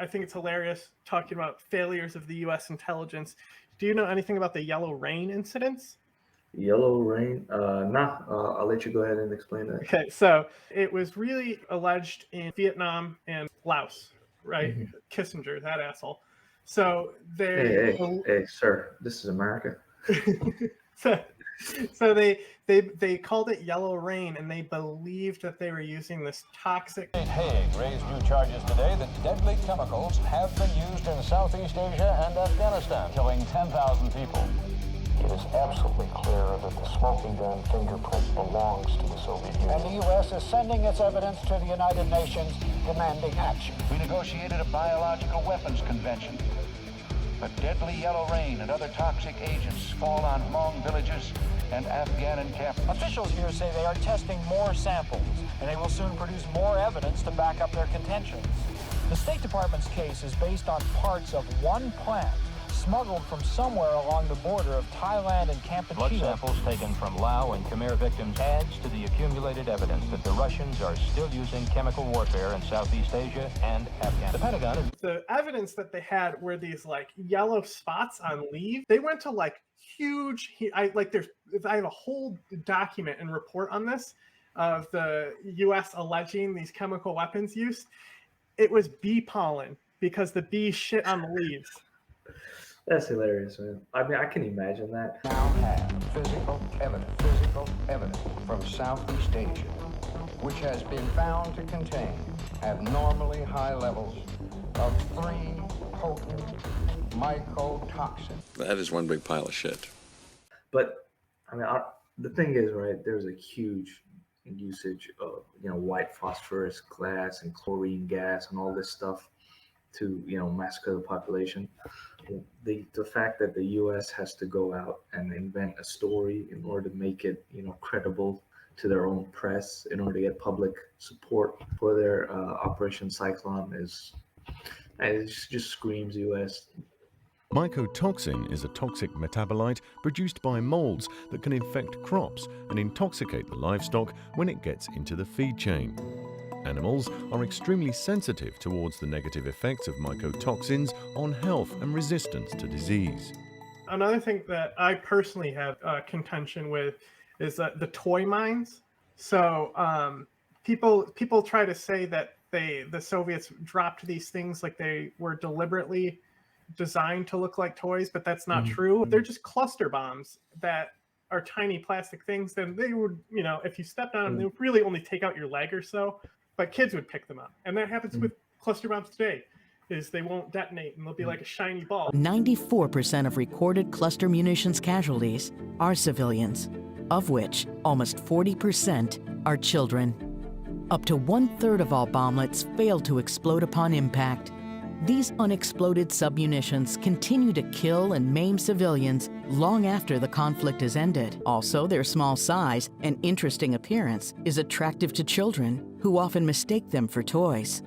I think it's hilarious talking about failures of the U.S. intelligence. Do you know anything about the Yellow Rain incidents? Yellow rain? Nah. I'll let you go ahead and explain that. Okay, so it was really alleged in Vietnam and Laos, right? Hmm. Kissinger, that asshole. So Hey, they, hey, hey, sir. This is America. so, so they called it Yellow Rain, and they believed that they were using this toxic. Haig raised new charges today that deadly chemicals have been used in Southeast Asia and Afghanistan, killing 10,000 people. It is absolutely clear that the smoking gun fingerprint belongs to the Soviet Union. And the U.S. is sending its evidence to the United Nations demanding action. We negotiated a biological weapons convention. But deadly yellow rain and other toxic agents fall on Hmong villages and Afghan encampments. Officials here say they are testing more samples, and they will soon produce more evidence to back up their contentions. The State Department's case is based on parts of one plant smuggled from somewhere along the border of Thailand and Kampuchea. Blood samples taken from Lao and Khmer victims adds to the accumulated evidence that the Russians are still using chemical warfare in Southeast Asia and Afghanistan. The Pentagon is... The evidence that they had were these like yellow spots on leaves. They went to like huge. I have a whole document and report on this of the U.S. alleging these chemical weapons use. It was bee pollen because the bees shit on the leaves. That's hilarious, man. I mean, I can imagine that. Now have physical evidence from Southeast Asia, which has been found to contain abnormally high levels of 3 potent mycotoxins. That is one big pile of shit. But I mean, the thing is, right? There's a huge usage of white phosphorus gas and chlorine gas and all this stuff to massacre the population. The fact that the U.S. has to go out and invent a story in order to make it credible to their own press in order to get public support for their Operation Cyclone it just screams U.S. Mycotoxin is a toxic metabolite produced by molds that can infect crops and intoxicate the livestock when it gets into the feed chain. Animals are extremely sensitive towards the negative effects of mycotoxins on health and resistance to disease. Another thing that I personally have contention with is the toy mines. So people try to say that the Soviets dropped these things like they were deliberately designed to look like toys, but that's not true. They're just cluster bombs that are tiny plastic things. Then they would, if you stepped on them, they would really only take out your leg or so. But kids would pick them up. And that happens with cluster bombs today, is they won't detonate and they'll be like a shiny ball. 94% of recorded cluster munitions casualties are civilians, of which almost 40% are children. Up to 1/3 of all bomblets fail to explode upon impact. These unexploded submunitions continue to kill and maim civilians long after the conflict is ended. Also, their small size and interesting appearance is attractive to children, who often mistake them for toys.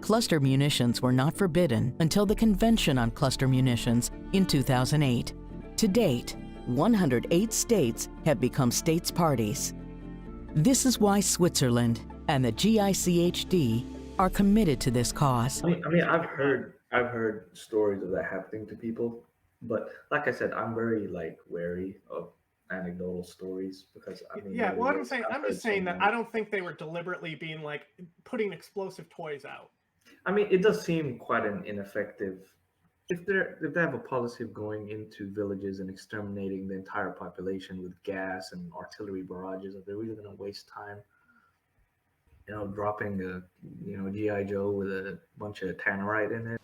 Cluster munitions were not forbidden until the Convention on Cluster Munitions in 2008. To date, 108 states have become states parties. This is why Switzerland and the GICHD are committed to this cause. I mean, I've heard stories of that happening to people, but like I said, I'm very wary of anecdotal stories because I'm just saying that I don't think they were deliberately being putting explosive toys out. I mean, it does seem quite an ineffective. If they have a policy of going into villages and exterminating the entire population with gas and artillery barrages, are they really going to waste time? Dropping a G.I. Joe with a bunch of tannerite in it.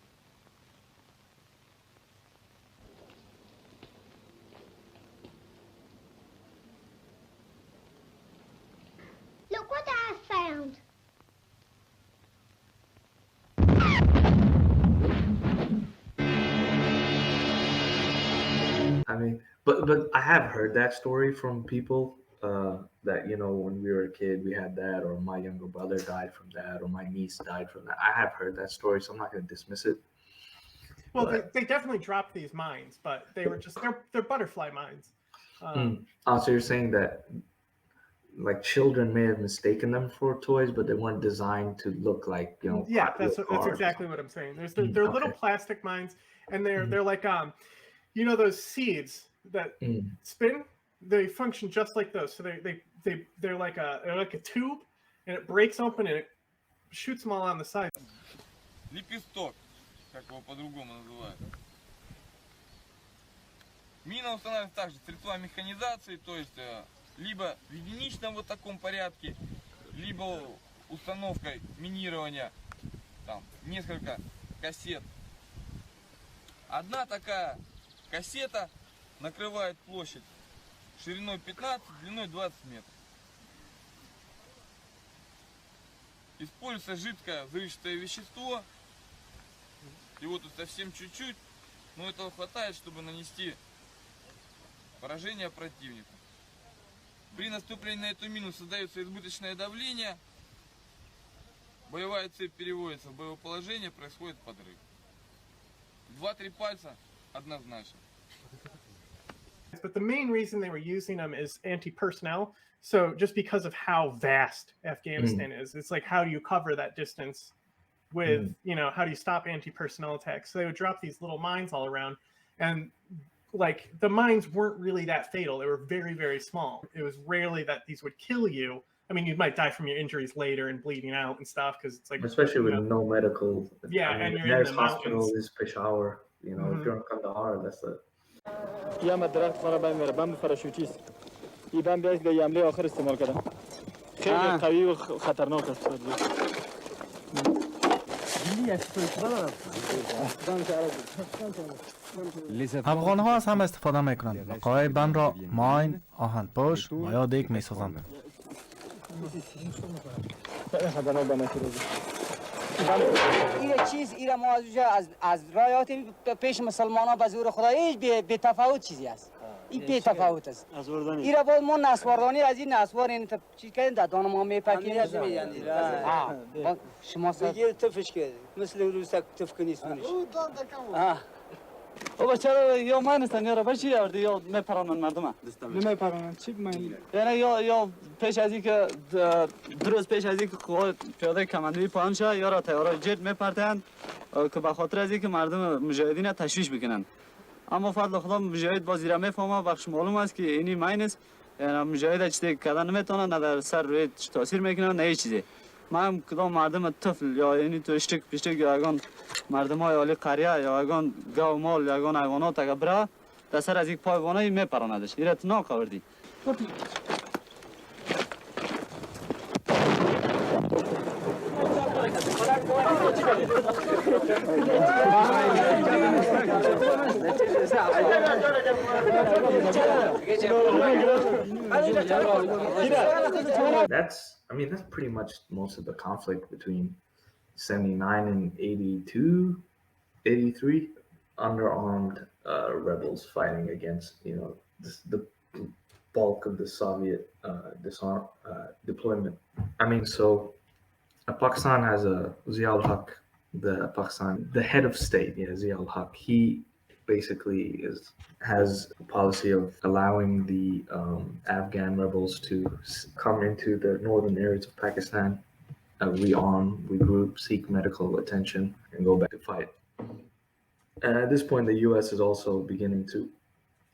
Look what I found. I mean, but I have heard that story from people. That when we were a kid we had that, or my younger brother died from that, or my niece died from that. I have heard that story, so I'm not going to dismiss it. Well, they definitely dropped these mines, but they were just they're butterfly mines. So you're saying that like children may have mistaken them for toys, but they weren't designed to look like, you know. Yeah, that's exactly what I'm saying. They're little plastic mines, and they're like you know those seeds that spin. They function just like those. So they're like a tube, and it breaks open and it shoots them all on the side. Лепесток, как его по-другому называют. Мина устанавливается также средства механизации, то есть либо в единичном вот таком порядке, либо установкой минирования, там несколько кассет. Одна такая кассета накрывает площадь шириной 15, длиной 20 метров. Используется жидкое взрывчатое вещество. Его тут совсем чуть-чуть, но этого хватает, чтобы нанести поражение противнику. При наступлении на эту мину создается избыточное давление, боевая цепь переводится в боевое положение, происходит подрыв. 2-3 пальца однозначно. But the main reason they were using them is anti-personnel. So just because of how vast Afghanistan is, it's like, how do you cover that distance with, you know, how do you stop anti-personnel attacks? So they would drop these little mines all around, and like the mines weren't really that fatal. They were very, very small. It was rarely that these would kill you. I mean, you might die from your injuries later and bleeding out and stuff, because it's like, especially with no medical. Yeah, I mean, and you're nearest in the hospital mountains. is Peshawar. You know, if you're in Kandahar, that's it. یا درخت فرا بند میره بند پاراشوتی است این بند بیاید به حمله آخر استعمال کردم خیلی قوی و خطرناک است افغان ها از هم استفاده میکنند و قای بند را ماین، آهن پشت و یا دیگ میسازند. این چیز ایرا ما از رایات پیش مسلمان ها به زور خدا هیچ بی تفاوت چیزی است. این بی تفاوت است. ایرا باید ما نسواردانی از این نسوار این چیز کردیم در دانه ما میپکیم. شما بگیر تفش کرد مثل روز تف کنیست منش. او چرا یا من هستن یا بچی یارد یا میپرانن مردم نمیپرانن چی من یعنی یا پیش از اینکه درست پیش از اینکه قوات پیاده کماندوی پایان شه یا را تیارای جت میپرتند که به خاطر از اینکه مردم مجاهدین تشویش بکنن. اما فضل خدا مجاهد با زیرا میفهمه بخش معلوم است که اینی ماین است، یعنی مجاهد چیزی کردن نمیتونه، نه در سر روی تاثیر میکنه نه هیچ چیزی. من کدام مردم طفل یا یعنی تو اشتک پیشتک یا اگان مردم های عالی قریه یا اگان گاو مال یا اگان حیوانات اگه بره در سر از یک پایوانه میپراندش. ایرت ناکاوردی. That's pretty much most of the conflict between 79 and 82, 83, underarmed rebels fighting against, you know, the bulk of the Soviet deployment. I mean, so Pakistan has a Zia-ul-Haq, the head of state, Zia-ul-Haq. He basically has a policy of allowing the Afghan rebels to come into the northern areas of Pakistan, rearm, regroup, seek medical attention, and go back to fight. And at this point, the U.S. is also beginning to,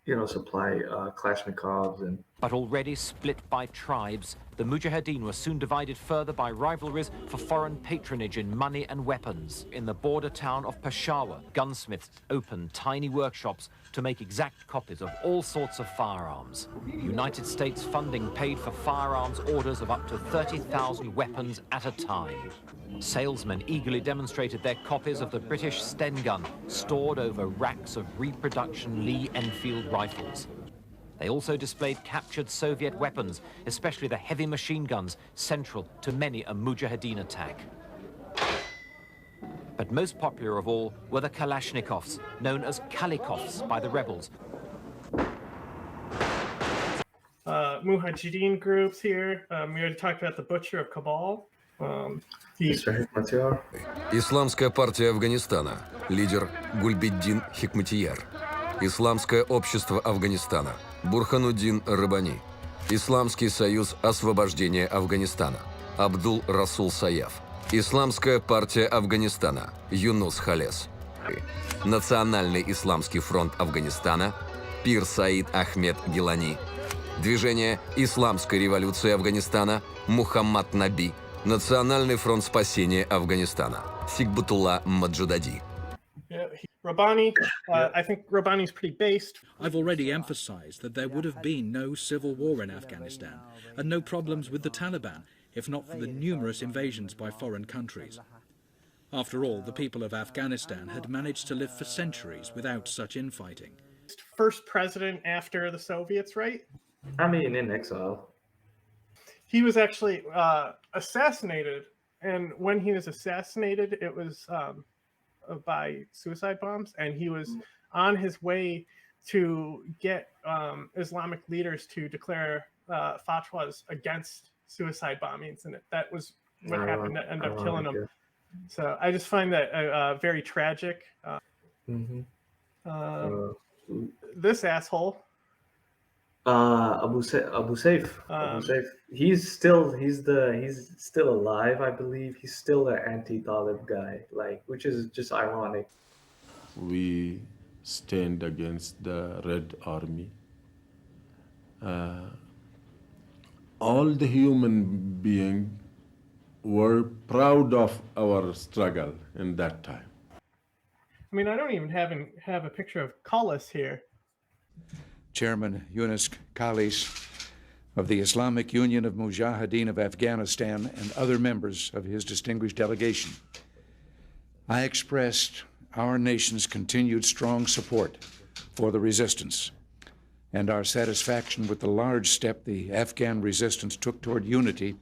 you know, supply Kalashnikovs and. But already split by tribes, the Mujahideen were soon divided further by rivalries for foreign patronage in money and weapons. In the border town of Peshawar, gunsmiths opened tiny workshops to make exact copies of all sorts of firearms. United States funding paid for firearms orders of up to 30,000 weapons at a time. Salesmen eagerly demonstrated their copies of the British Sten gun, stored over racks of reproduction Lee Enfield rifles. They also displayed captured Soviet weapons, especially the heavy machine guns, central to many a Mujahideen attack. But most popular of all were the Kalashnikovs, known as Kalikovs by the rebels. Mujahideen groups here. We already talked about the Butcher of Kabul. Исламская партия Афганистана. Лидер Гульбиддин Хикматияр. Исламское общество Афганистана. Бурхануддин Раббани. Исламский союз освобождения Афганистана. Абдул Расул Саяф. Исламская партия Афганистана. Юнус Халес. Национальный исламский фронт Афганистана. Пир Саид Ахмед Гилани. Движение Исламской революции Афганистана. Мухаммад Наби. Национальный фронт спасения Афганистана. Сигбутулла Маджудади. Rabbani, I think Rabbani's pretty based. I've already emphasized that there would have been no civil war in Afghanistan and no problems with the Taliban, if not for the numerous invasions by foreign countries. After all, the people of Afghanistan had managed to live for centuries without such infighting. First president after the Soviets, right? I mean, in exile. He was actually assassinated, and when he was assassinated, it was by suicide bombs, and he was on his way to get Islamic leaders to declare fatwas against suicide bombings, and that was what happened to end up killing him. So I just find that very tragic. This asshole, Abu Saif. Abu Saif. He's still alive, I believe. He's still an anti-Talib guy, which is just ironic. We stand against the Red Army. All the human beings were proud of our struggle in that time. I mean, I don't even have a picture of Khalis here. Chairman Yunus Khalis of the Islamic Union of Mujahideen of Afghanistan and other members of his distinguished delegation. I expressed our nation's continued strong support for the resistance and our satisfaction with the large step the Afghan resistance took toward unity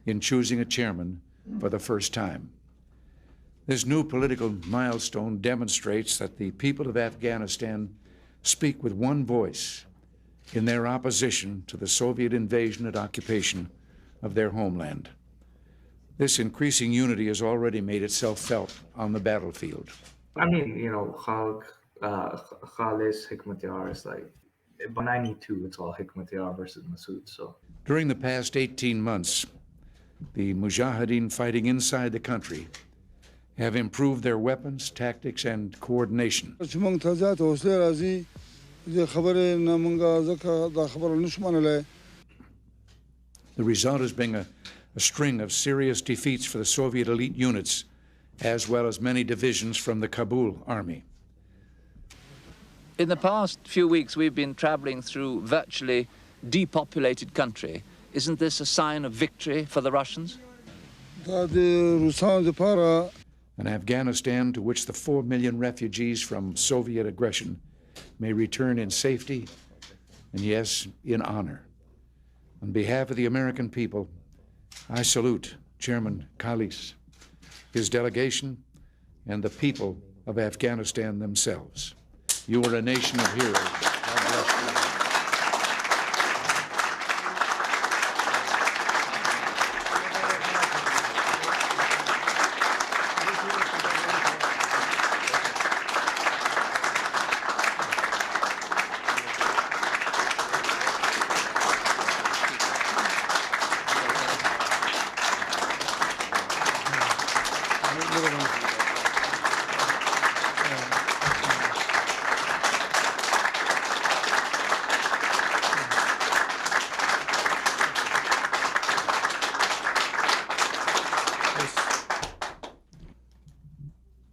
in choosing a chairman for the first time. This new political milestone demonstrates that the people of Afghanistan speak with one voice in their opposition to the Soviet invasion and occupation of their homeland. This increasing unity has already made itself felt on the battlefield. I mean, Khalq, Khalis, Hikmatyar is by 92, it's all Hikmatyar versus Masood. So during the past 18 months, the Mujahideen fighting inside the country have improved their weapons, tactics, and coordination. The result has been a string of serious defeats for the Soviet elite units, as well as many divisions from the Kabul army. In the past few weeks, we've been traveling through virtually depopulated country. Isn't this a sign of victory for the Russians? An Afghanistan to which the 4 million refugees from Soviet aggression may return in safety and, yes, in honor. On behalf of the American people, I salute Chairman Khalis, his delegation, and the people of Afghanistan themselves. You are a nation of heroes. God bless you.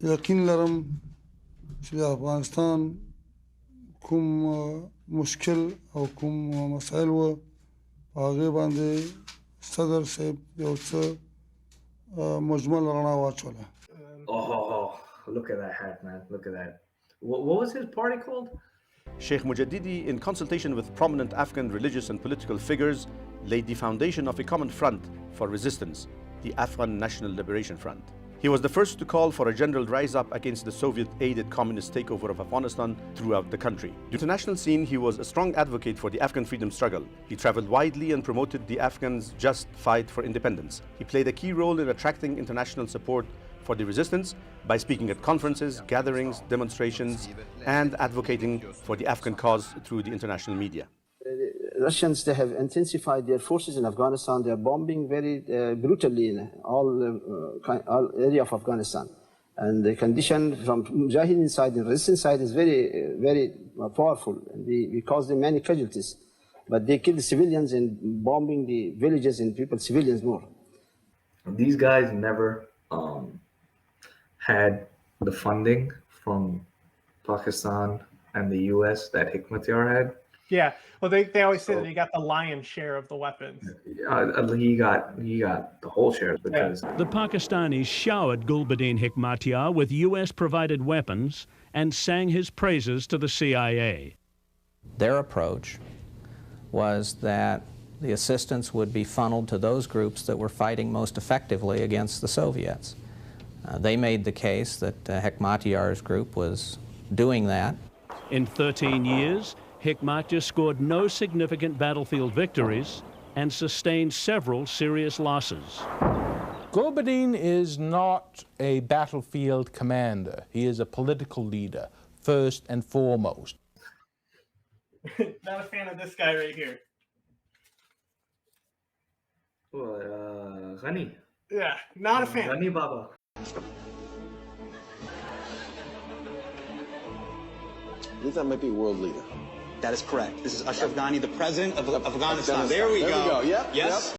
یقین في افغانستان کوم مشکل او کوم مسائل و هغه باندې صدر صاحب یو څه مجمل رڼا واچوله. Oh, look at that hat, man. Look at that. What was his party called? Sheikh Mujaddidi, in consultation with prominent Afghan religious and political figures, laid the foundation of a common front for resistance, the Afghan National Liberation Front. He was the first to call for a general rise-up against the Soviet-aided communist takeover of Afghanistan throughout the country. On the international scene, he was a strong advocate for the Afghan freedom struggle. He traveled widely and promoted the Afghans' just fight for independence. He played a key role in attracting international support for the resistance by speaking at conferences, gatherings, demonstrations, and advocating for the Afghan cause through the international media. Russians, they have intensified their forces in Afghanistan. They are bombing very brutally in all area of Afghanistan. And the condition from Mujahideen side and resistance side is very powerful. And we cause them many casualties. But they kill the civilians and bombing the villages and civilians more. These guys never had the funding from Pakistan and the U.S. that Hekmatyar had. Yeah, well, they always say that he got the lion's share of the weapons. He got the whole share because the Pakistanis showered Gulbuddin Hekmatyar with US-provided weapons and sang his praises to the CIA. Their approach was that the assistance would be funneled to those groups that were fighting most effectively against the Soviets. They made the case that Hekmatyar's group was doing that. In 13 years, Hekmatyar scored no significant battlefield victories and sustained several serious losses. Gulbuddin is not a battlefield commander. He is a political leader, first and foremost. Not a fan of this guy right here. Ghani. Yeah, not a fan. Ghani Baba. I believe that might be a world leader. That is correct. This is Ashraf Ghani, the president of Afghanistan. There we go. Yep. Yes.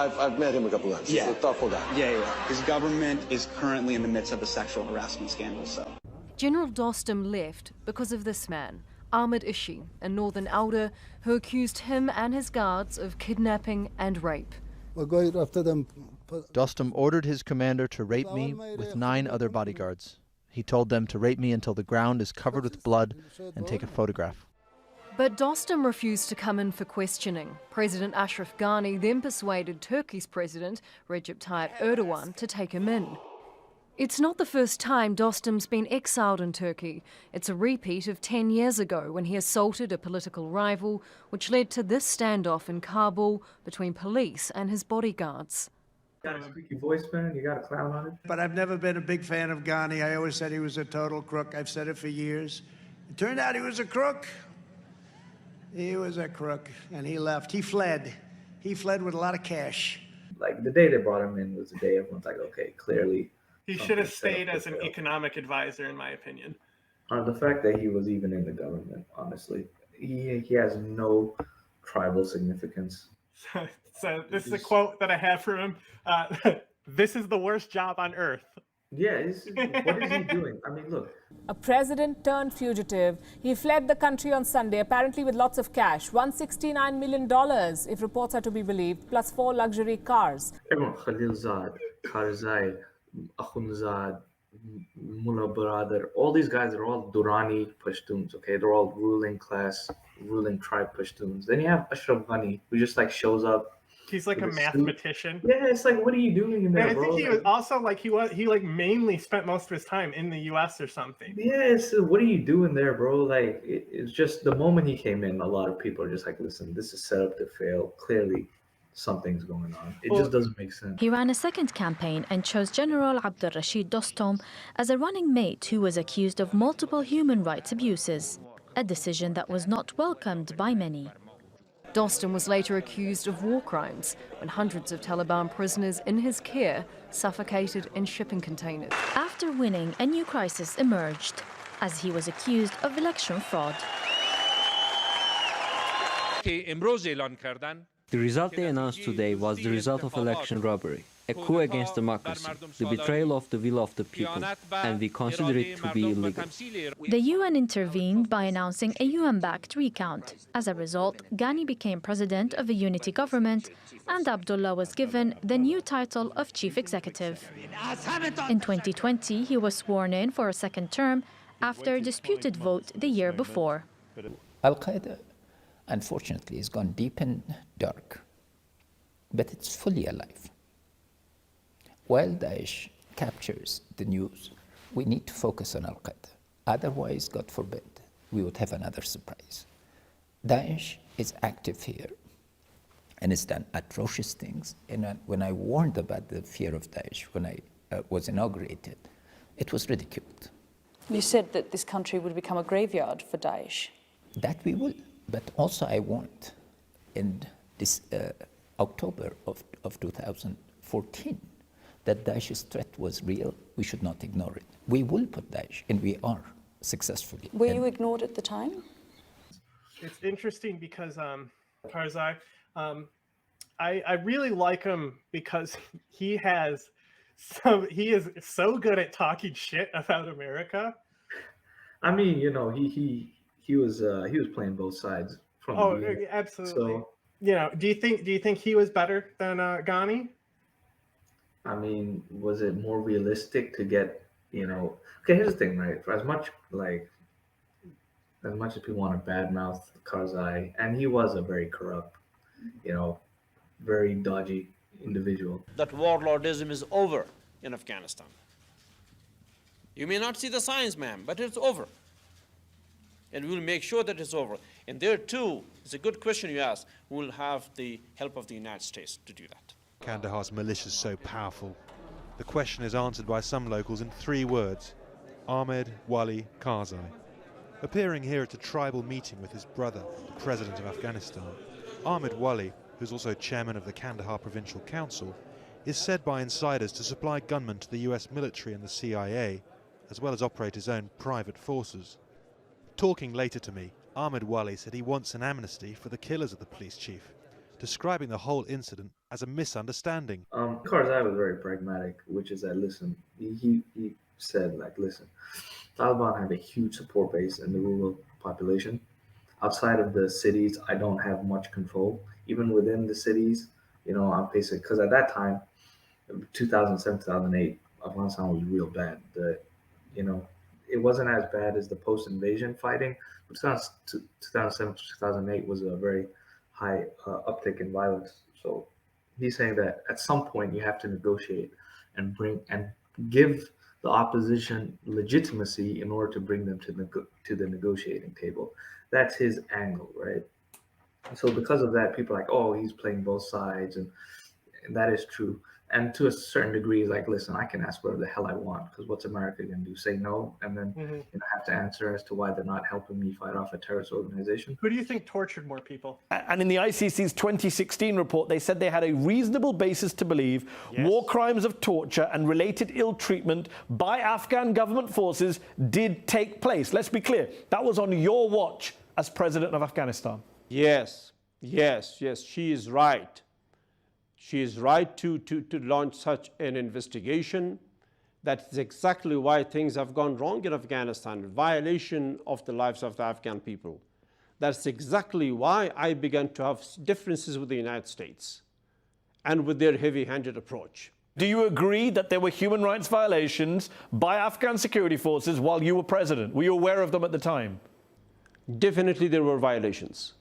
I've met him a couple times. Yeah. He's a thoughtful guy. Yeah. His government is currently in the midst of a sexual harassment scandal, so. General Dostum left because of this man, Ahmed Ishi, a northern elder who accused him and his guards of kidnapping and rape. Dostum ordered his commander to rape me with 9 other bodyguards. He told them to rape me until the ground is covered with blood and take a photograph. But Dostum refused to come in for questioning. President Ashraf Ghani then persuaded Turkey's president, Recep Tayyip Erdogan, to take him in. It's not the first time Dostum's been exiled in Turkey. It's a repeat of 10 years ago when he assaulted a political rival, which led to this standoff in Kabul between police and his bodyguards. You got a squeaky voice, man. You got a clown on it. But I've never been a big fan of Ghani. I always said he was a total crook. I've said it for years. It turned out he was a crook. He was a crook, and he left. He fled. He fled with a lot of cash. Like, the day they brought him in was the day everyone's like, okay, clearly. He should have stayed as an economic advisor, in my opinion. The fact that he was even in the government, honestly, he has no tribal significance. So this is a quote that I have from him. This is the worst job on earth. Yeah, what is he doing? I mean, look. A president turned fugitive. He fled the country on Sunday, apparently with lots of cash, $169 million, if reports are to be believed, plus 4 luxury cars. Everyone, Khalilzad, Karzai, Akhundzad, Mullah Baradar, all these guys are all Durrani Pashtuns, okay? They're all ruling class, ruling tribe Pashtuns. Then you have Ashraf Ghani, who just like shows up. He's like a mathematician. Yeah, it's like, what are you doing in there, and I think bro? he was also like he mainly spent most of his time in the U.S. or something. Yeah, so what are you doing there, bro? Like, it's just the moment he came in, a lot of people are just like, listen, this is set up to fail. Clearly, something's going on. It just doesn't make sense. He ran a second campaign and chose General Abdulrashid Dostum as a running mate who was accused of multiple human rights abuses, a decision that was not welcomed by many. Dostum was later accused of war crimes when hundreds of Taliban prisoners in his care suffocated in shipping containers. After winning, a new crisis emerged as he was accused of election fraud. The result they announced today was the result of election robbery, a coup against democracy, the betrayal of the will of the people, and we consider it to be illegal. The UN intervened by announcing a UN-backed recount. As a result, Ghani became president of a unity government, and Abdullah was given the new title of chief executive. In 2020, he was sworn in for a second term after a disputed vote the year before. Al-Qaeda, unfortunately, has gone deep and dark, but it's fully alive. While Daesh captures the news, we need to focus on Al-Qaeda. Otherwise, God forbid, we would have another surprise. Daesh is active here. and it's done atrocious things. And when I warned about the fear of Daesh, when I was inaugurated, it was ridiculed. You said that this country would become a graveyard for Daesh. That we will, but also I warned in this October of 2014 that Daesh's threat was real. We should not ignore it. We will put Daesh, and we are successfully. Were you ignored at the time? It's interesting because Karzai, I really like him because he is so good at talking shit about America. I mean, you know, he was playing both sides from the beginning. Absolutely. So, you know, do you think he was better than Ghani? I mean, was it more realistic to get, you know? Okay, here's the thing, right? For as much as people want to badmouth Karzai, and he was a very corrupt, you know, very dodgy individual. That warlordism is over in Afghanistan. You may not see the signs, ma'am, but it's over. And we'll make sure that it's over. And there too, it's a good question you asked, we'll have the help of the United States to do that. Kandahar's militia is so powerful. The question is answered by some locals in 3 words: Ahmed Wali Karzai. Appearing here at a tribal meeting with his brother, the President of Afghanistan, Ahmed Wali, who's also chairman of the Kandahar Provincial Council, is said by insiders to supply gunmen to the US military and the CIA, as well as operate his own private forces. Talking later to me, Ahmed Wali said he wants an amnesty for the killers of the police chief, describing the whole incident as a misunderstanding. Karzai was very pragmatic, which is that, listen, he said, like, listen, Taliban have a huge support base in the rural population. Outside of the cities, I don't have much control. Even within the cities, you know, I'm facing, because at that time, 2007, 2008, Afghanistan was real bad. You know, it wasn't as bad as the post-invasion fighting, but 2007 to 2008 was a very high uptick in violence. So he's saying that at some point you have to negotiate and give the opposition legitimacy in order to bring them to the negotiating table. That's his angle, right? So because of that, people are like, oh, he's playing both sides, and that is true. And to a certain degree, he's like, listen, I can ask whatever the hell I want, because what's America going to do? Say no, and then have to answer as to why they're not helping me fight off a terrorist organization. Who do you think tortured more people? And in the ICC's 2016 report, they said they had a reasonable basis to believe war crimes of torture and related ill treatment by Afghan government forces did take place. Let's be clear, that was on your watch as president of Afghanistan. Yes, she is right. She is right to launch such an investigation. That's exactly why things have gone wrong in Afghanistan, violation of the lives of the Afghan people. That's exactly why I began to have differences with the United States and with their heavy-handed approach. Do you agree that there were human rights violations by Afghan security forces while you were president? Were you aware of them at the time? Definitely there were violations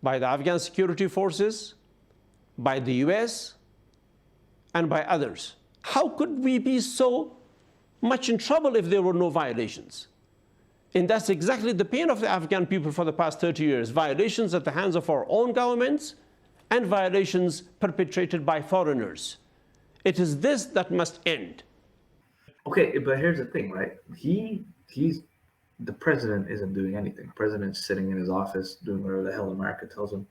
by the Afghan security forces, by the US, and by others. How could we be so much in trouble if there were no violations? And that's exactly the pain of the Afghan people for the past 30 years, violations at the hands of our own governments and violations perpetrated by foreigners. It is this that must end. Okay, but here's the thing, right? The president isn't doing anything. The president's sitting in his office doing whatever the hell America tells him.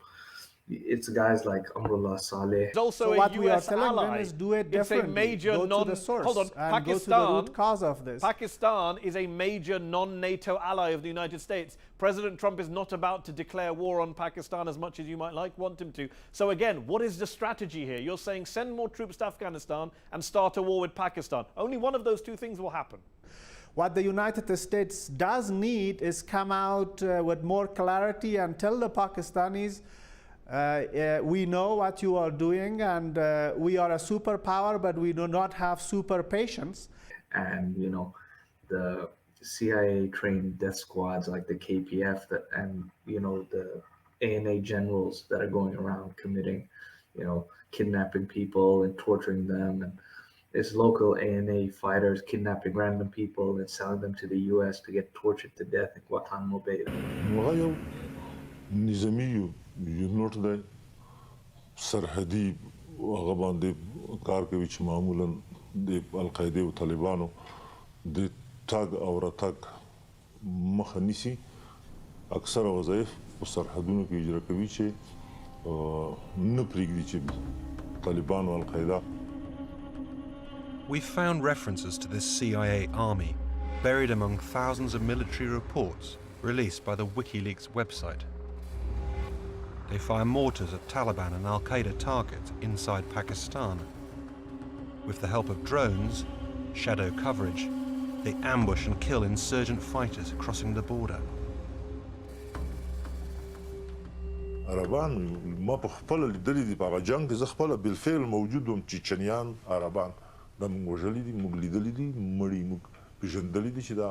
It's guys like Amrullah Saleh. It's also what a we are US telling ally. them is do it differently. It's a major go to the source hold on, and Pakistan, go to the root cause of this. Pakistan is a major non-NATO ally of the United States. President Trump is not about to declare war on Pakistan as much as you might want him to. So again, what is the strategy here? You're saying send more troops to Afghanistan and start a war with Pakistan. Only one of those two things will happen. What the United States does need is come out with more clarity and tell the Pakistanis, we know what you are doing, and we are a superpower, but we do not have super patience. And, you know, the CIA trained death squads like the KPF and, you know, the ANA generals that are going around committing, you know, kidnapping people and torturing them. And it's local ANA fighters kidnapping random people and selling them to the US to get tortured to death in Guantanamo Bay. سرحدي هغه باندې کار کوي چې معمولا د القاعده او طالبانو د تاګ او راتګ مخه نیسي اکثر وظایف په سرحدونو کې اجرا کوي چې نه پرېږدي چې طالبان او القاعده. We found references to this CIA army buried among thousands of military reports released by the WikiLeaks website. They fire mortars at Taliban and Al-Qaeda targets inside Pakistan. With the help of drones, shadow coverage, they ambush and kill insurgent fighters crossing the border. عربان ما په خپل لیدلې دي په جنگ کې زه خپل بالفعل موجود وم چچنیان عربان د موږ وژلي دي موږ لیدلې دي مړي موږ پیژندلې دي چې دا